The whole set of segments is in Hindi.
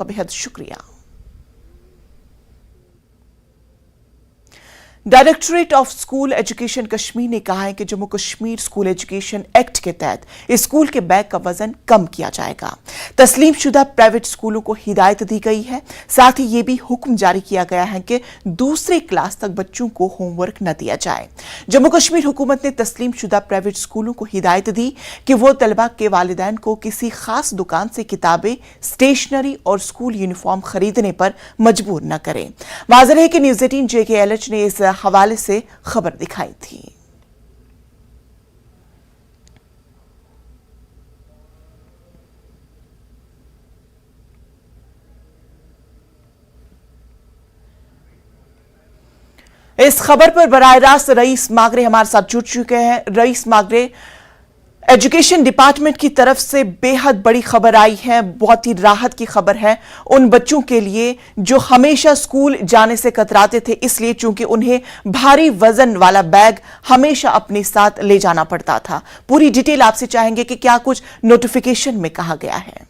का बेहद शुक्रिया। Directorate of school education Kashmir ने कहा है कि Jammu Kashmir school education act के तहत स्कूल के बैग का वजन कम किया जाएगा। तस्लीम शुदा प्राइवेट स्कूलों को हिदायत दी गई है। साथ ही यह भी हुक्म जारी किया गया है कि दूसरे क्लास तक बच्चों को होमवर्क न दिया जाए। जम्मू कश्मीर हुकूमत ने तस्लीम शुदा प्राइवेट स्कूलों को हिदायत दी कि वो तलबा के वालिदैन को किसी खास दुकान से किताबें, स्टेशनरी और स्कूल यूनिफॉर्म खरीदने पर मजबूर न करें। वाज़ेह है कि न्यूज़ 18 JKLH ने इस हवाले से खबर दिखाई थी। इस खबर पर बराह रास्त रईस मागरे हमारे साथ जुड़ चुके हैं। रईस मागरे, एजुकेशन डिपार्टमेंट की तरफ से बेहद बड़ी खबर आई है, बहुत ही राहत की खबर है उन बच्चों के लिए जो हमेशा स्कूल जाने से कतराते थे, इसलिए चूंकि उन्हें भारी वजन वाला बैग हमेशा अपने साथ ले जाना पड़ता था। पूरी डिटेल आपसे चाहेंगे कि क्या कुछ नोटिफिकेशन में कहा गया है।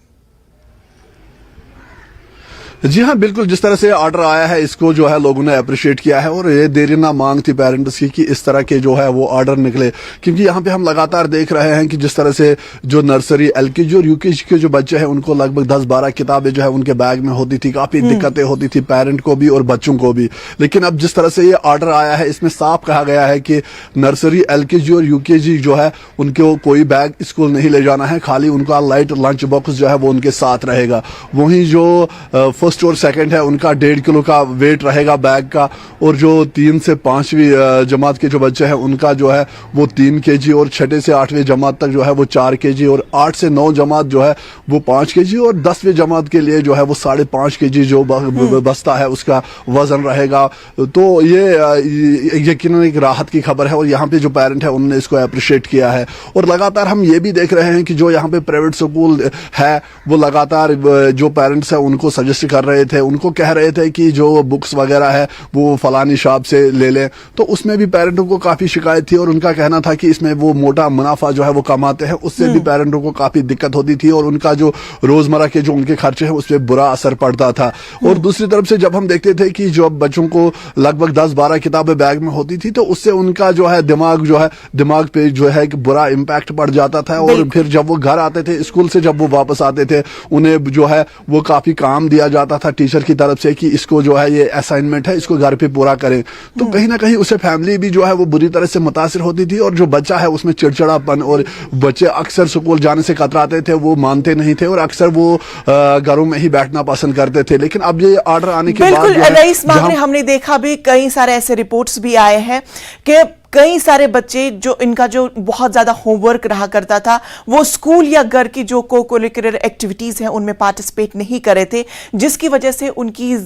जी हाँ, बिल्कुल, जिस तरह से ऑर्डर आया है इसको जो है लोगों ने अप्रिशिएट किया है और ये देरी ना मांग थी पेरेंट्स की कि इस तरह के जो है वो ऑर्डर निकले, क्योंकि यहाँ पे हम लगातार देख रहे हैं कि जिस तरह से जो नर्सरी, LKG और UKG के जो बच्चे हैं उनको लगभग 10-12 किताबें जो है उनके बैग में होती थी। काफी दिक्कतें होती थी पेरेंट को भी और बच्चों को भी। लेकिन अब जिस तरह से ये ऑर्डर आया है इसमें साफ कहा गया है कि नर्सरी, LKG और UKG जो है उनको कोई बैग स्कूल नहीं ले जाना है, खाली उनका लाइट लंच बॉक्स जो है वो उनके साथ रहेगा। वहीं जो फर्स्ट और सेकंड है उनका 1.5 किलो का वेट रहेगा बैग का, और जो 3 से 5वीं जमात के जो बच्चे हैं उनका जो है वो 3 kg और 6 से 8वीं जमात तक जो है वो 4 kg और 8 से 9 जमात जो है वो 5 kg और 10वीं जमात के लिए जो है वो 5.5 kg जो बस्ता है उसका वजन रहेगा। तो ये यकीनन एक राहत की खबर है और यहाँ पे जो पेरेंट है उन्होंने इसको अप्रिशिएट किया है। और लगातार हम ये भी देख रहे हैं कि जो यहाँ पे प्राइवेट स्कूल है वो लगातार जो पेरेंट्स है उनको सजेस्ट कर रहे थे, उनको कह रहे थे कि जो बुक्स वगैरह है वो फलानी शॉप से ले लें। तो उसमें भी पेरेंटों को काफी शिकायत थी और उनका कहना था कि इसमें वो मोटा मुनाफा जो है वो कमाते हैं, उससे भी पेरेंटों को काफी दिक्कत होती थी और उनका जो रोजमर्रा के जो उनके खर्चे हैं उस पर बुरा असर पड़ता था। और दूसरी तरफ से जब हम देखते थे कि जो बच्चों को लगभग 10-12 किताबें बैग में होती थी तो उससे उनका जो है दिमाग पे जो है एक बुरा इम्पैक्ट पड़ जाता था। और फिर जब वो घर आते थे स्कूल से, जब वो वापस आते थे उन्हें जो है वो काफी काम दिया जाता था टीचर की तरफ से कि इसको जो है ये असाइनमेंट है, इसको घर पे पूरा करें। तो कहीं ना कहीं उससे फैमिली भी जो है वो बुरी तरह से मुतासिर होती थी और जो बच्चा है उसमें चिड़चिड़ापन, और बच्चे अक्सर स्कूल जाने से कतराते थे, वो मानते नहीं थे और अक्सर वो घरों में ही बैठना पसंद करते थे। लेकिन अब ये ऑर्डर आने के बाद रईस मागरे, हमने देखा भी कई सारे ऐसे रिपोर्ट्स भी आए हैं कि कई सारे बच्चे जो इनका जो बहुत ज्यादा होमवर्क रहा करता था वो स्कूल या घर की जो को-करिकुलर एक्टिविटीज हैं उनमें पार्टिसिपेट नहीं कर रहे थे, जिसकी वजह से उनकी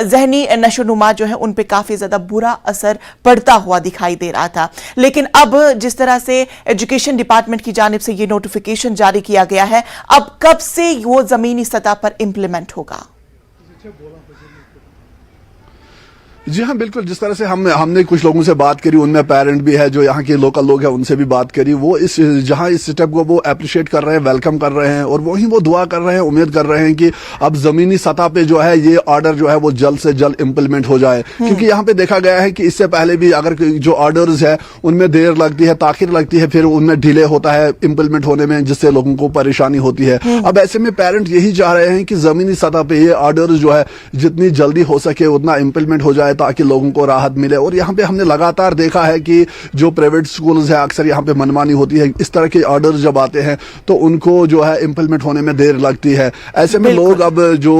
जहनी नशोनुमा जो है उन पे काफी ज्यादा बुरा असर पड़ता हुआ दिखाई दे रहा था। लेकिन अब जिस तरह से एजुकेशन डिपार्टमेंट की जानिब से ये नोटिफिकेशन जारी किया गया है, अब कब से वो जमीनी सतह पर इंप्लीमेंट होगा? जी हाँ, बिल्कुल, जिस तरह से हमने कुछ लोगों से बात करी, उनमें पेरेंट भी है, जो यहाँ के लोकल लोग हैं उनसे भी बात करी, वो इस स्टेप को वो अप्रिशिएट कर रहे हैं, वेलकम कर रहे हैं और वहीं वो दुआ कर रहे हैं, उम्मीद कर रहे हैं कि अब जमीनी सतह पे जो है ये ऑर्डर जो है वो जल्द से जल्द इंप्लीमेंट हो जाए। क्योंकि यहाँ पे देखा गया है कि इससे पहले भी अगर जो ऑर्डर्स है उनमें देर लगती है, ताखिर लगती है, फिर उनमें डिले होता है इंप्लीमेंट होने में, जिससे लोगों को परेशानी होती है। अब ऐसे में पेरेंट यही चाह रहे हैं कि जमीनी सतह पे ये ऑर्डर जो है जितनी जल्दी हो सके उतना इंप्लीमेंट हो जाए ताकि लोगों को राहत मिले। और यहाँ पे हमने लगातार देखा है कि जो प्राइवेट स्कूल्स है अक्सर यहाँ पे मनमानी होती है, इस तरह के ऑर्डर्स जब आते हैं तो उनको जो है इंप्लीमेंट होने में देर लगती है। ऐसे में लोग अब जो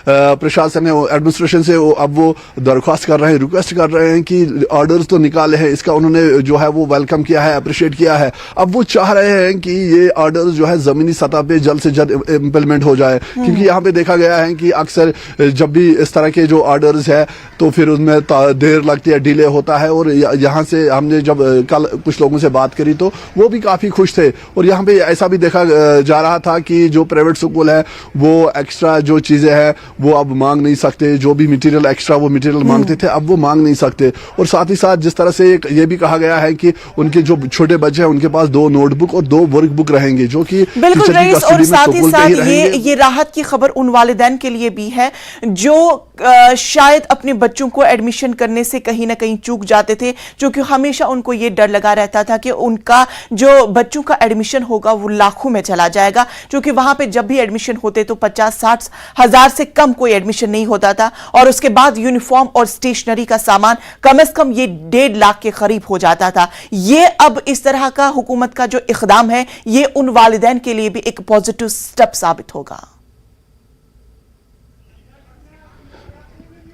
प्रशासन है, एडमिनिस्ट्रेशन से अब वो दरख्वास्त कर रहे हैं, रिक्वेस्ट कर रहे हैं कि ऑर्डर्स तो निकाले हैं, इसका उन्होंने जो है वो वेलकम किया है, अप्रिशिएट किया है। अब वो चाह रहे हैं कि ये ऑर्डर्स जो है जमीनी सतह पे जल्द से जल्द इंप्लीमेंट हो जाए, क्योंकि यहाँ पे देखा गया है कि अक्सर जब भी इस तरह के जो ऑर्डर्स है तो फिर फिर उसमें देर लगती है, डिले होता है। और यहाँ से हमने जब कल कुछ लोगों से बात करी तो वो भी काफ़ी खुश थे। और यहाँ पे ऐसा भी देखा जा रहा था कि जो प्राइवेट स्कूल है वो एक्स्ट्रा जो चीज़ें हैं वो अब मांग नहीं सकते, जो भी मटेरियल एक्स्ट्रा वो मटेरियल मांगते थे अब वो मांग नहीं सकते। और साथ ही साथ जिस तरह से ये भी कहा गया है कि उनके जो छोटे बच्चे हैं उनके पास 2 नोटबुक और 2 वर्कबुक रहेंगे, जो कि बिल्कुल रईस। और साथ ही साथ ये ये राहत की खबर उन वालिदैन के लिए भी है जो शायद अपने बच्चों को एडमिशन करने से कहीं ना कहीं चूक जाते थे, क्योंकि हमेशा उनको ये डर लगा रहता था कि उनका जो बच्चों का एडमिशन होगा वो लाखों में चला जाएगा, क्योंकि वहां पे जब भी एडमिशन होते तो 50-60 हजार से कम कोई एडमिशन नहीं होता था। और उसके बाद यूनिफॉर्म और स्टेशनरी का सामान कम से कम ये 1.5 लाख के करीब हो जाता था। ये अब इस तरह का हुकूमत का जो इक़दाम है ये उन वालिदैन के लिए भी एक पॉजिटिव स्टेप साबित होगा।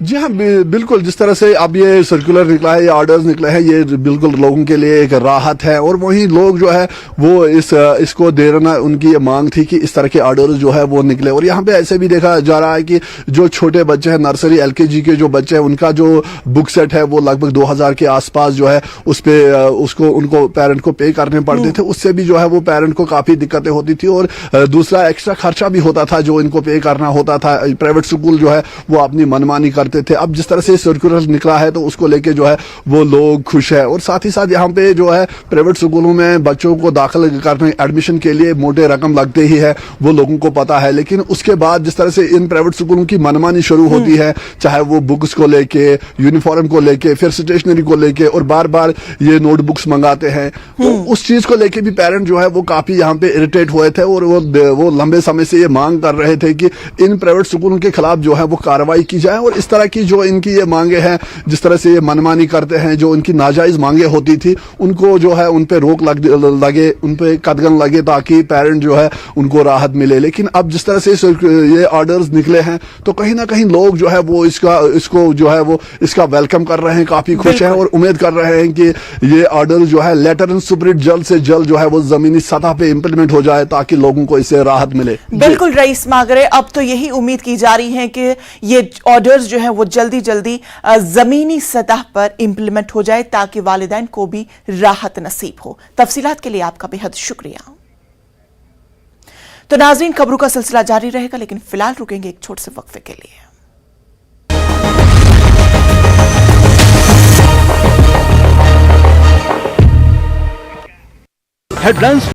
जी हाँ, बिल्कुल। जिस तरह से अब ये सर्कुलर निकला है, ये ऑर्डर्स निकले हैं, ये बिल्कुल लोगों के लिए एक राहत है। और वही लोग जो है वो इसको देना, उनकी ये मांग थी कि इस तरह के ऑर्डर्स जो है वो निकले। और यहाँ पे ऐसे भी देखा जा रहा है कि जो छोटे बच्चे हैं, नर्सरी LKG के जो बच्चे हैं, उनका जो बुक सेट है वो लगभग 2000 के आसपास जो है उस पे उनको पेरेंट को पे करने पड़ते थे। उससे भी जो है वो पेरेंट को काफी दिक्कतें होती थी। और दूसरा एक्स्ट्रा खर्चा भी होता था जो इनको पे करना होता था। प्राइवेट स्कूल जो है वो अपनी मनमानी करते थे। अब जिस तरह से सर्कुलर निकला है तो उसको लेके जो है वो लोग खुश है। और साथ ही साथ यहाँ पे जो है प्राइवेट स्कूलों में बच्चों को दाखिल करने, एडमिशन के लिए मोटे रकम लगते ही है, वो लोगों को पता है। लेकिन उसके बाद जिस तरह से इन प्राइवेट स्कूलों की मनमानी शुरू होती है, चाहे वो बुक्स को लेके, यूनिफॉर्म को लेके, फिर स्टेशनरी को लेके, और बार बार ये नोटबुक्स मंगाते हैं, तो उस चीज को लेके भी पेरेंट जो है वो काफी यहाँ पे इरिटेट हुए थे। और वो लंबे समय से ये मांग कर रहे थे कि इन प्राइवेट स्कूलों के खिलाफ जो है वो कार्रवाई की जाए। और इस तरह की जो इनकी ये मांगे हैं, जिस तरह से ये मनमानी करते हैं, जो उनकी नाजायज मांगे होती थी उनको जो है उन पे रोक लगे, उन पे कदगन लगे, ताकि पेरेंट जो है उनको राहत मिले। लेकिन अब जिस तरह से ये ऑर्डर्स निकले हैं तो कहीं ना कहीं लोग जो है वो इसको जो है वो इसका वेलकम कर रहे हैं, काफी खुश हैं और उम्मीद कर रहे हैं कि ये ऑर्डर जो है लेटर एंड स्पिरिट जल्द से जल्द जो है वो जमीनी सतह पे इंप्लीमेंट हो जाए, ताकि लोगों को इससे राहत मिले। बिल्कुल रईस मागरे, अब तो यही उम्मीद की जा रही है कि ये ऑर्डर्स जो है वो जल्दी जमीनी सतह पर इंप्लीमेंट हो जाए, ताकि वालिदैन को भी राहत नसीब हो। तफसीलात के लिए आपका बेहद शुक्रिया। तो नाज़रीन, खबरों का सिलसिला जारी रहेगा, लेकिन फिलहाल रुकेंगे एक छोटे से वक्फे के लिए। हेडलाइंस